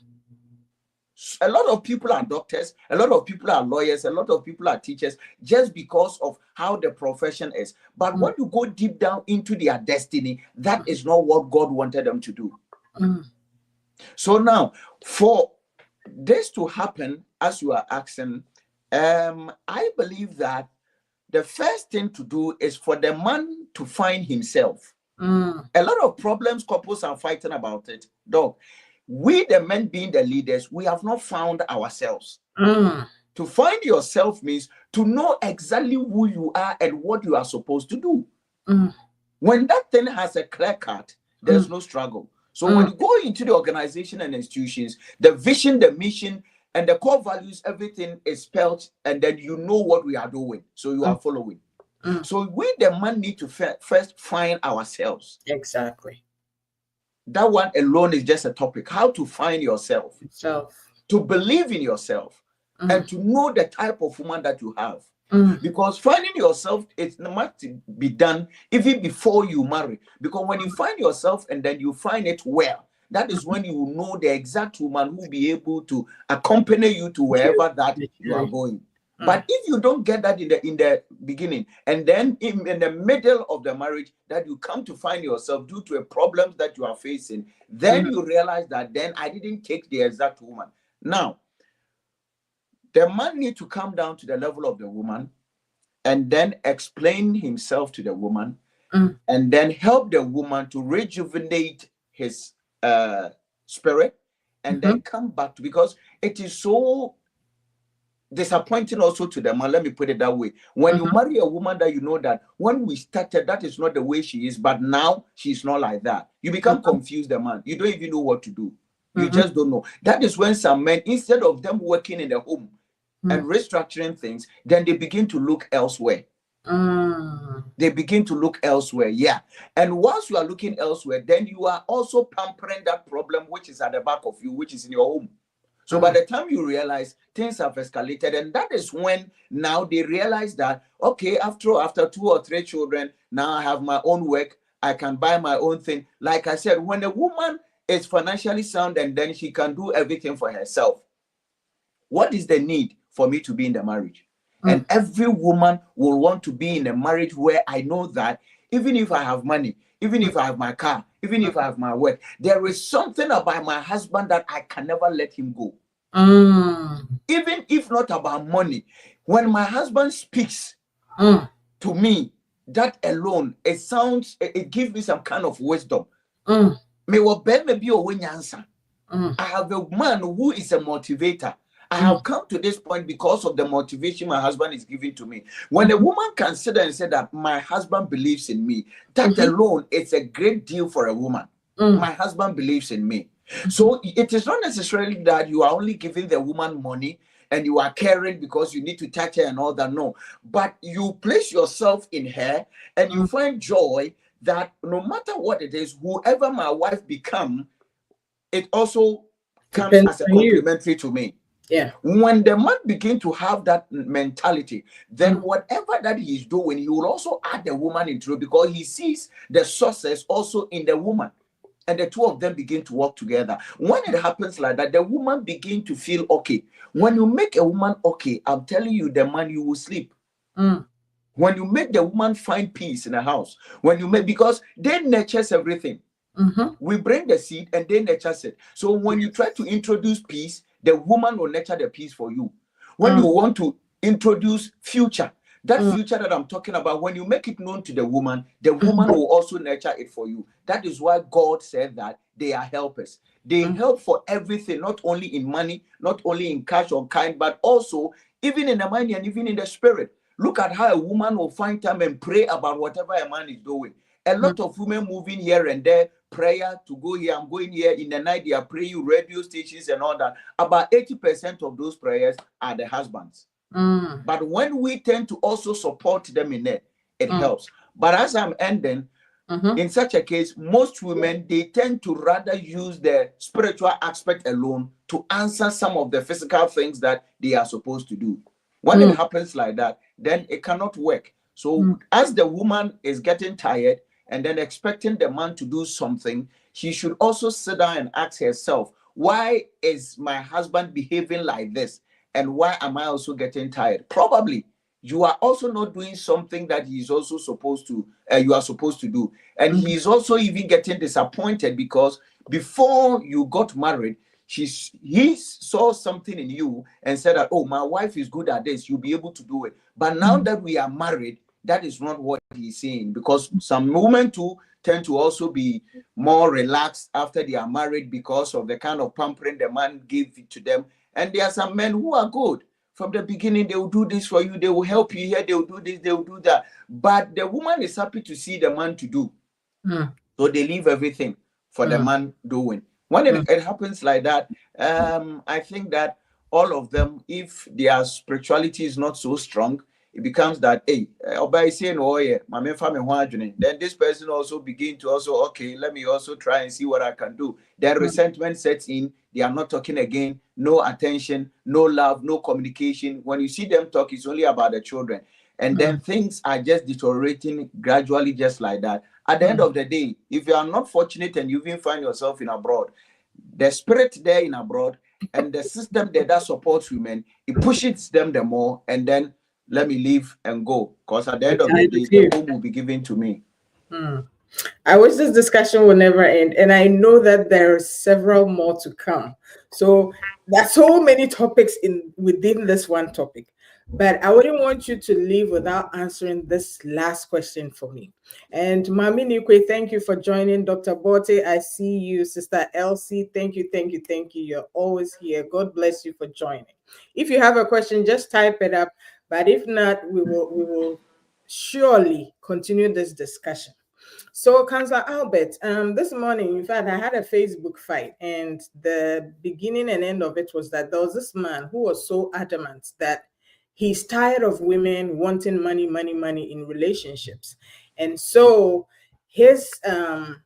A lot of people are doctors, a lot of people are lawyers, a lot of people are teachers just because of how the profession is. But mm, when you go deep down into their destiny, that is not what God wanted them to do. mm, So now, for this to happen, as you are asking, I believe that the first thing to do is for the man to find himself. mm, A lot of problems couples are fighting about it. Though we, the men being the leaders, we have not found ourselves. mm, To find yourself means to know exactly who you are and what you are supposed to do. mm, When that thing has a clear cut, there's mm, no struggle. So when mm, you go into the organization and institutions, the vision, the mission, and the core values, everything is spelled, and then you know what we are doing. So you mm, are following. mm. So we, the man, need to first find ourselves. Exactly. That one alone is just a topic. How to find yourself, Self. to believe in yourself, Mm, and to know the type of woman that you have. mm, Because finding yourself, it must be done even before you marry. Because when you find yourself and then you find it well, that is when you will know the exact woman who will be able to accompany you to you. wherever that you are Literally. going. Mm, But if you don't get that in the beginning, and then in the middle of the marriage, that you come to find yourself due to a problem that you are facing, then mm, you realize that then I didn't take the exact woman. Now, the man need to come down to the level of the woman and then explain himself to the woman mm, and then help the woman to rejuvenate his spirit and then mhm, come back to, because it is so disappointing also to the man. Let me put it that way. When you Mm-hmm. marry a woman that you know that when we started, that is not the way she is, but now she's not like that. You become confused, the man. You don't even know what to do. You Mm-hmm. just don't know. That is when some men, instead of them working in the home and Mm-hmm. restructuring things, then they begin to look elsewhere. Mm-hmm. They begin to look elsewhere. Yeah. And once you are looking elsewhere, then you are also pampering that problem which is at the back of you, which is in your home. So by the time you realize things have escalated, and that is when now they realize that, okay, after 2 or 3 children, now I have my own work, I can buy my own thing. Like I said, when a woman is financially sound and then she can do everything for herself, what is the need for me to be in the marriage? And every woman will want to be in a marriage where I know that even if I have money, even if I have my car, even if I have my work, there is something about my husband that I can never let him go. Even if not about money, when my husband speaks to me, that alone, it gives me some kind of wisdom. Me wo be me bi o wenyansa. I have a man who is a motivator. I have come to this point because of the motivation my husband is giving to me. When a woman can sit there and say that my husband believes in me, that alone, it's a great deal for a woman. My husband believes in me. So it is not necessarily that you are only giving the woman money and you are caring because you need to touch her and all that. No, but you place yourself in her and you find joy that no matter what it is, whoever my wife become, it also comes Depends as a on you. complimentary to me. Yeah. When the man begin to have that mentality, then whatever that he's doing, he will also add the woman into it because he sees the success also in the woman. And the two of them begin to work together. When it happens like that, the woman begin to feel okay. When you make a woman okay, I'm telling you, the man, you will sleep. When you make the woman find peace in the house, when you make, because they nurtures everything. We bring the seed and they nurture it. So when you try to introduce peace, the woman will nurture the peace for you. When you want to introduce future, that future that I'm talking about, when you make it known to the woman will also nurture it for you. That is why God said that they are helpers. They help for everything, not only in money, not only in cash or kind, but also even in the mind and even in the spirit. Look at how a woman will find time and pray about whatever a man is doing. A lot of women moving here and there, prayer to go here, I'm going here in the night, they are praying, radio stations and all that. About 80% of those prayers are the husbands. But when we tend to also support them in it helps. But as I'm ending, in such a case, most women, they tend to rather use the spiritual aspect alone to answer some of the physical things that they are supposed to do. When it happens like that, then it cannot work. So as the woman is getting tired and then expecting the man to do something, she should also sit down and ask herself, why is my husband behaving like this? And why am I also getting tired? Probably you are also not doing something that he is also supposed to, you are supposed to do. And he is also even getting disappointed because before you got married, he saw something in you and said that, oh, my wife is good at this, you'll be able to do it. But now that we are married, that is not what he's saying, because some women too tend to also be more relaxed after they are married because of the kind of pampering the man gave to them. And there are some men who are good. From the beginning, they will do this for you, they will help you here, they will do this, they will do that. But the woman is happy to see the man to do. So they leave everything for the man doing. When it happens like that, I think that all of them, if their spirituality is not so strong, it becomes that, hey, Oba is saying, oh yeah, my family, then this person also begin to also, okay, let me also try and see what I can do. Then resentment sets in, they are not talking again, no attention, no love, no communication. When you see them talk, it's only about the children. And then things are just deteriorating gradually, just like that. At the end of the day, if you are not fortunate and you even find yourself in abroad, the spirit there in abroad and the system there that supports women, it pushes them the more, and then let me leave and go. Because at the end of the Tied day, with the you. home will be given to me. I wish this discussion will never end, and I know that there are several more to come. So there's so many topics in within this one topic. But I wouldn't want you to leave without answering this last question for me. And Mami Nikwe, thank you for joining. Dr. Bote, I see you. Sister Elsie, thank you, thank you, thank you. You're always here. God bless you for joining. If you have a question, just type it up. But if not, we will surely continue this discussion. So, Councillor Albert, this morning, in fact, I had a Facebook fight, and the beginning and end of it was that there was this man who was so adamant that he's tired of women wanting money, money, money in relationships. And so his take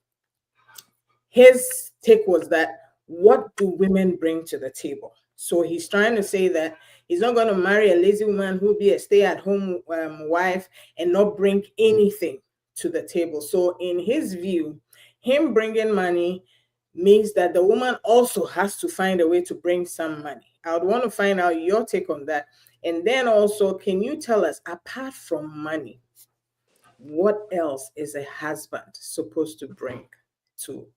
was that, what do women bring to the table? So he's trying to say that he's not going to marry a lazy woman who'll be a stay-at-home wife and not bring anything to the table. So in his view, him bringing money means that the woman also has to find a way to bring some money. I would want to find out your take on that. And then also, can you tell us, apart from money, what else is a husband supposed to bring to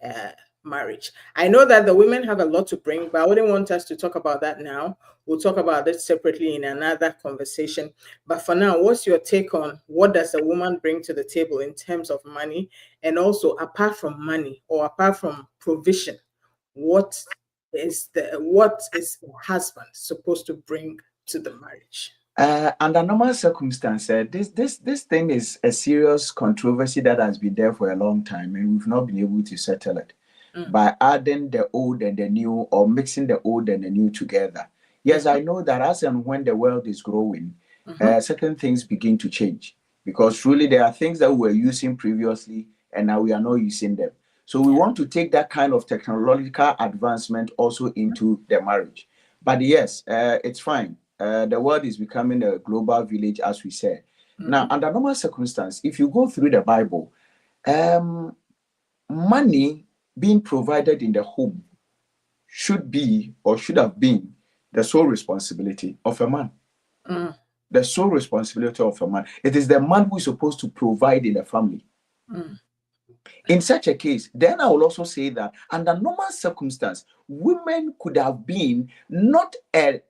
uh, marriage? I know that the women have a lot to bring, but I wouldn't want us to talk about that now. We'll talk about it separately in another conversation. But for now, what's your take on what does a woman bring to the table in terms of money? And also, apart from money or apart from provision, what is a husband supposed to bring to the marriage? Under normal circumstances, this thing is a serious controversy that has been there for a long time, and we've not been able to settle it by adding the old and the new, or mixing the old and the new together. Yes, I know that as and when the world is growing, certain things begin to change, because truly there are things that we were using previously and now we are not using them. So we want to take that kind of technological advancement also into the marriage. But yes, it's fine. The world is becoming a global village, as we said. Now, under normal circumstances, if you go through the Bible, money being provided in the home should be, or should have been, the sole responsibility of a man. The sole responsibility of a man. It is the man who is supposed to provide in the family. In such a case, then I will also say that under normal circumstance, women could have been not a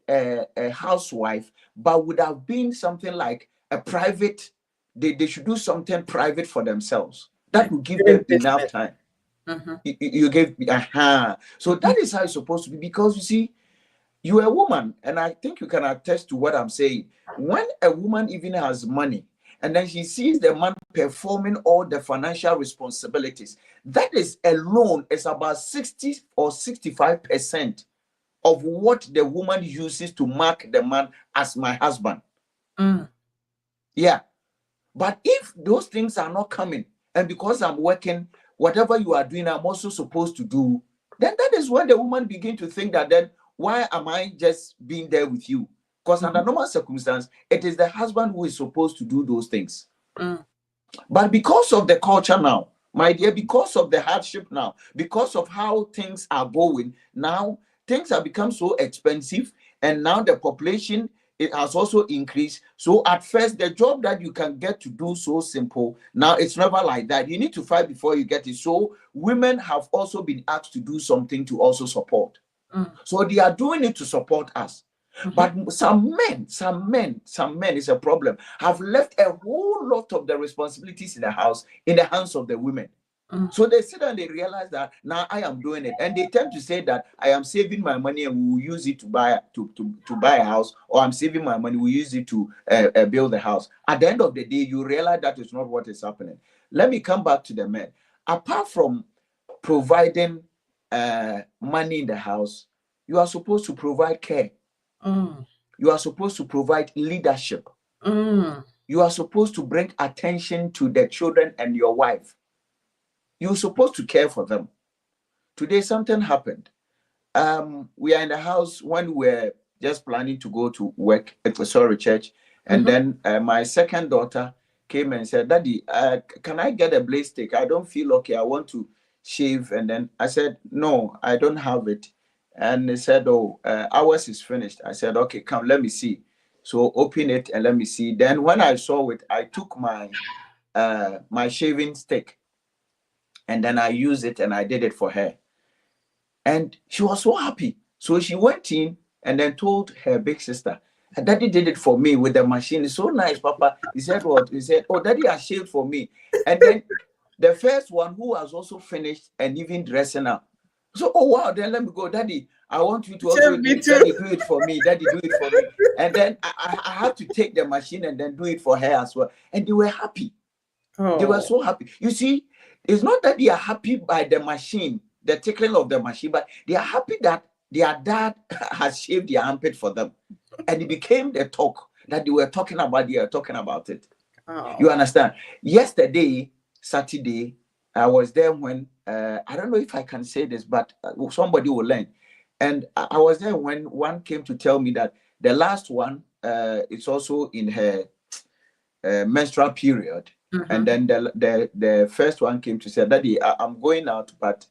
housewife, but would have been something like a private, they should do something private for themselves. That Like would give doing them enough business. time. You gave, so that is how it's supposed to be, because you see, you're a woman, and I think you can attest to what I'm saying. When a woman even has money, and then she sees the man performing all the financial responsibilities, that is alone is about 60 or 65% of what the woman uses to mark the man as my husband. Yeah. But if those things are not coming, and because I'm working, whatever you are doing, I'm also supposed to do, then that is when the woman begin to think that, then why am I just being there with you? Because under normal circumstance, it is the husband who is supposed to do those things. But because of the culture now, my dear, because of the hardship now, because of how things are going now, things have become so expensive, and now the population, it has also increased. So at first, the job that you can get to do so simple, now it's never like that. You need to fight before you get it. So women have also been asked to do something to also support. So they are doing it to support us. But some men is a problem, have left a whole lot of the responsibilities in the house in the hands of the women. So they sit and they realize that now I am doing it, and they tend to say that I am saving my money and we will use it to buy to buy a house, or I'm saving my money, we use it to build a house. At the end of the day, you realize that is not what is happening. Let me come back to the men. Apart from providing money in the house, you are supposed to provide care. You are supposed to provide leadership. You are supposed to bring attention to the children and your wife. You're supposed to care for them. Today, something happened. We are in the house when we're just planning to go to work at the church, and then my second daughter came and said, "Daddy, can I get a blaze stick? I don't feel okay. I want to shave." And then I said, "No, I don't have it." And they said, "Oh, ours is finished." I said, "Okay, come, let me see." So open it and let me see. Then when I saw it, I took my shaving stick, and then I used it and I did it for her. And she was so happy. So she went in and then told her big sister. Daddy did it for me with the machine. It's so nice, Papa. He said what? He said, oh, Daddy has shaved for me. And then the first one who has also finished and even dressing up. So, oh wow, then let me go, Daddy. I want you to also Shave do me it. too. Daddy, do it for me. Daddy, do it for me. And then I have to take the machine and then do it for her as well. And they were happy. They were Oh, so happy. You see, it's not that they are happy by the machine, the tickling of the machine, but they are happy that their dad has shaved their armpit for them. And it became the talk that they were talking about. They are talking about it. You oh. understand? Yesterday, Saturday, I was there when, I don't know if I can say this, but somebody will learn. And I was there when one came to tell me that the last one is also in her menstrual period. And Mm-hmm. then the first one came to say, Daddy, I'm going out, but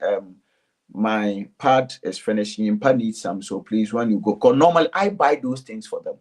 my pad is finishing. Pad needs some, so please, when you go, because normally I buy those things for them.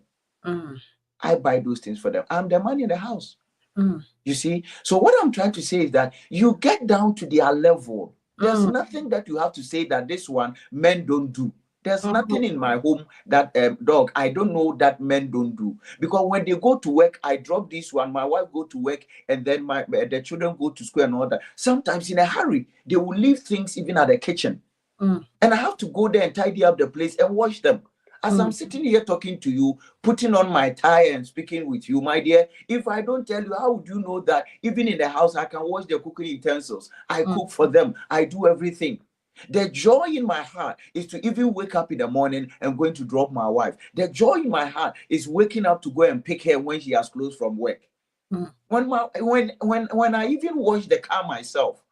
Mm, I buy those things for them. I'm the man in the house. mm, You see? So what I'm trying to say is that you get down to their level. There's mm, nothing that you have to say that this one men don't do. There's nothing in mm, my home that dog I don't know that men don't do, because when they go to work, I drop this one, my wife go to work, and then my the children go to school and all that. Sometimes in a hurry they will leave things even at the kitchen, mm, and I have to go there and tidy up the place and wash them. As I'm mm, sitting here talking to you, putting on my tie and speaking with you, my dear, if I don't tell you, how would you know that even in the house I can wash the cooking utensils? I mm, cook for them, I do everything. The joy in my heart is to even wake up in the morning and going to drop my wife. The joy in my heart is waking up to go and pick her when she has closed from work. mm, When I even wash the car myself,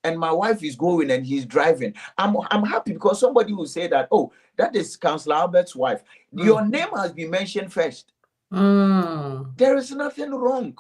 and my wife is going and he's driving, I'm happy, because somebody will say that, oh, that is Councillor Albert's wife. mm, Your name has been mentioned first. mm, There is nothing wrong.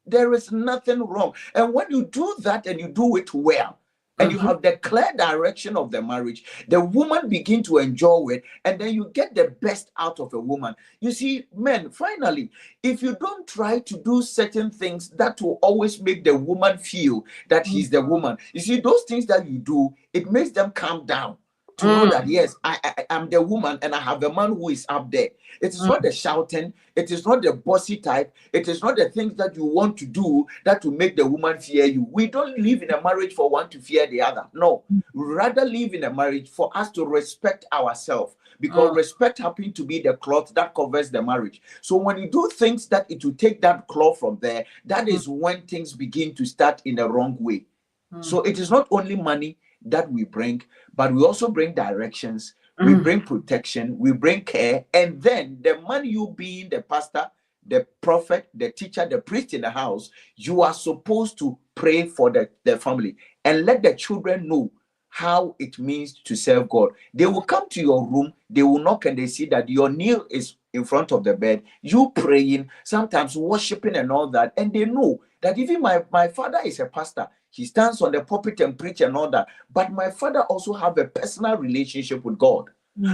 There is nothing wrong. And when you do that and you do it well, and you mhm, have the clear direction of the marriage, the woman begin to enjoy it, and then you get the best out of a woman. You see, men, finally, if you don't try to do certain things that will always make the woman feel that mm, he's the woman, you see, those things that you do, it makes them calm down to know that, mm, yes, I'm the woman and I have a man who is up there. It is not mm, the shouting, it is not the bossy type, it is not the things that you want to do that will make the woman fear you. We don't live in a marriage for one to fear the other. No, we rather live in a marriage for us to respect ourselves, because mm, respect happens to be the cloth that covers the marriage. So when you do things that it will take that cloth from there, that mm, is when things begin to start in the wrong way. mm, So it is not only money that we bring, but we also bring directions, we mm, bring protection, we bring care, and then the man, you being the pastor, the prophet, the teacher, the priest in the house, you are supposed to pray for the family and let the children know how it means to serve God. They will come to your room, they will knock, and they see that your kneel is in front of the bed, you praying, sometimes worshiping and all that, and they know that even my father is a pastor. He stands on the pulpit and preach and all that, but my father also have a personal relationship with God.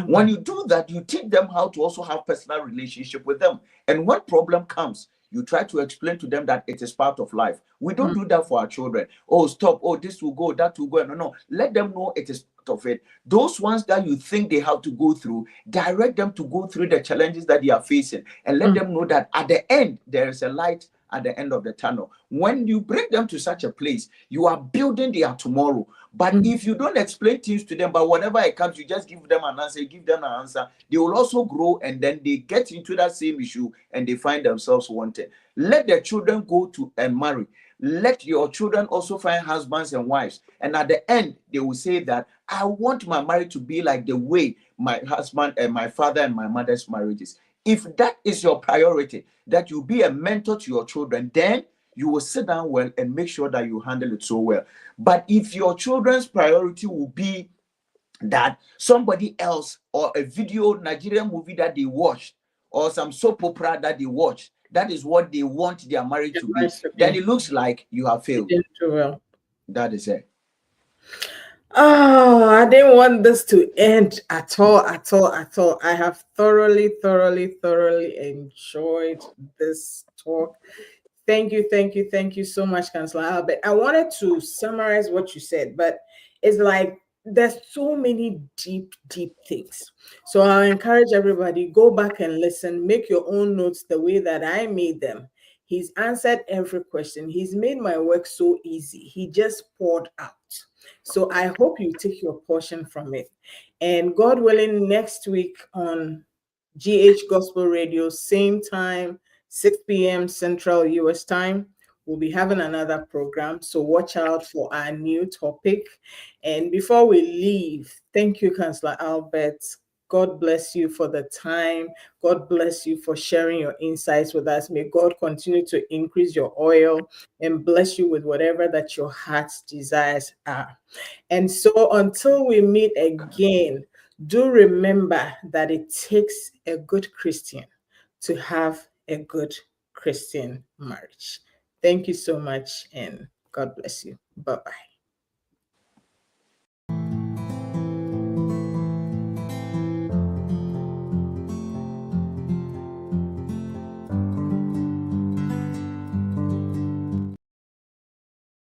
When mm, you do that, you teach them how to also have personal relationship with them. And when problem comes, you try to explain to them that it is part of life. We don't mm, do that for our children. Oh, stop. Oh, this will go, that will go. No, no. Let them know it is part of it. Those ones that you think they have to go through, direct them to go through the challenges that they are facing, and let mm, them know that at the end, there is a light at the end of the tunnel. When you bring them to such a place, you are building their tomorrow. But mm, if you don't explain things to them, but whenever it comes, you just give them an answer, give them an answer, they will also grow, and then they get into that same issue and they find themselves wanted. Let the children go to and marry. Let your children also find husbands and wives. And at the end, they will say that I want my marriage to be like the way my husband and my father and my mother's marriages. If that is your priority, that you be a mentor to your children, then you will sit down well and make sure that you handle it so well. But if your children's priority will be that somebody else, or a video Nigerian movie that they watched, or some soap opera that they watch, that is what they want their marriage it to be, must to then be. it looks like you have You failed. didn't do well. That is it. Oh, I didn't want this to end at all, at all, at all. I have thoroughly, thoroughly, thoroughly enjoyed this talk. Thank you, thank you, thank you so much, Councillor Albert. I wanted to summarize what you said, but it's like there's so many deep, deep things. So I encourage everybody, go back and listen, make your own notes the way that I made them. He's answered every question. He's made my work so easy. He just poured out. So I hope you take your portion from it. And God willing, next week on GH Gospel Radio, same time, 6 p.m. Central US time, we'll be having another program. So watch out for our new topic. And before we leave, thank you, Councillor Albert. God bless you for the time. God bless you for sharing your insights with us. May God continue to increase your oil and bless you with whatever that your heart's desires are. And so until we meet again, do remember that it takes a good Christian to have a good Christian marriage. Thank you so much, and God bless you. Bye bye.